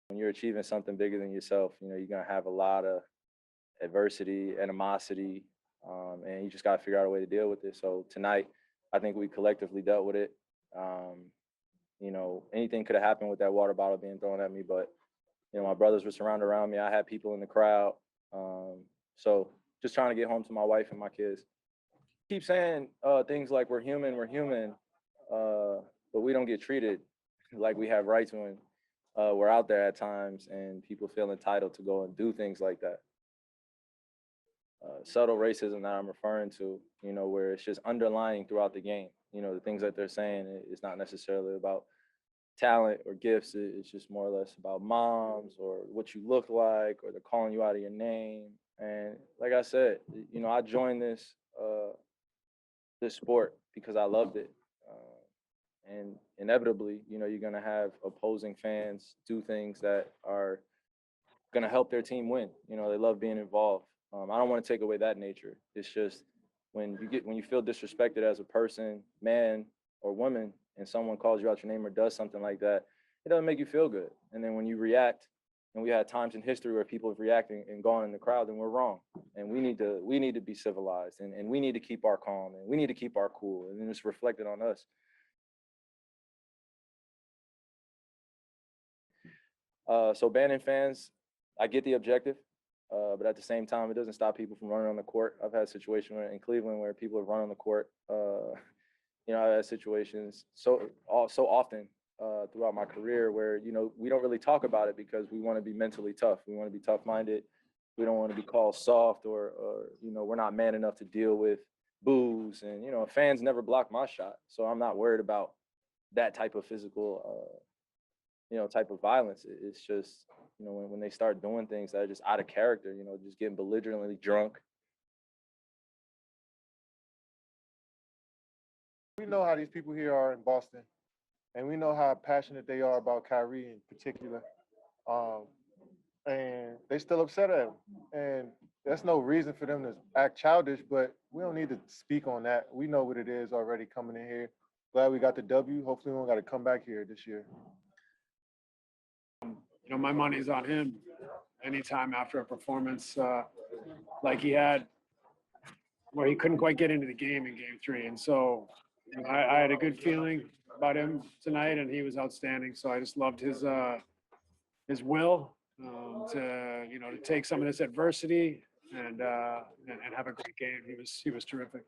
When you're achieving something bigger than yourself, you're gonna have a lot of adversity, animosity, and you just gotta figure out a way to deal with it. So tonight, I think we collectively dealt with it. Um, Anything could have happened with that water bottle being thrown at me, but my brothers were surrounded around me. I had people in the crowd. So just trying to get home to my wife and my kids. Keep saying things like we're human, but we don't get treated like we have rights when we're out there at times, and people feel entitled to go and do things like that. Subtle racism that I'm referring to, where it's just underlying throughout the game. The things that they're saying is not necessarily about talent or gifts. It's just more or less about moms or what you look like, or they're calling you out of your name. And like I said, I joined this sport because I loved it. And inevitably, you're going to have opposing fans do things that are going to help their team win. They love being involved. I don't want to take away that nature. It's just when you feel disrespected as a person, man or woman, and someone calls you out your name or does something like that, it doesn't make you feel good. And then when you react, and we had times in history where people have reacted and gone in the crowd, then we're wrong. And we need to be civilized, and we need to keep our calm, and we need to keep our cool, and then it's reflected on us. So banning fans, I get the objective, but at the same time, it doesn't stop people from running on the court. I've had situations in Cleveland where people have run on the court. I've had situations so often throughout my career where we don't really talk about it because we want to be mentally tough. We want to be tough-minded. We don't want to be called soft, or we're not man enough to deal with boos. And fans never block my shot, so I'm not worried about that type of physical type of violence. It's just, when they start doing things that are just out of character, just getting belligerently drunk. We know how these people here are in Boston, and we know how passionate they are about Kyrie in particular. Um, and they still upset at him. And that's no reason for them to act childish, but we don't need to speak on that. We know what it is already coming in here. Glad we got the W. Hopefully we don't got to come back here this year. My money's on him anytime after a performance like he had, where he couldn't quite get into the game in game 3. And so I had a good feeling about him tonight, and he was outstanding. So I just loved his will to take some of this adversity and have a great game. He was terrific.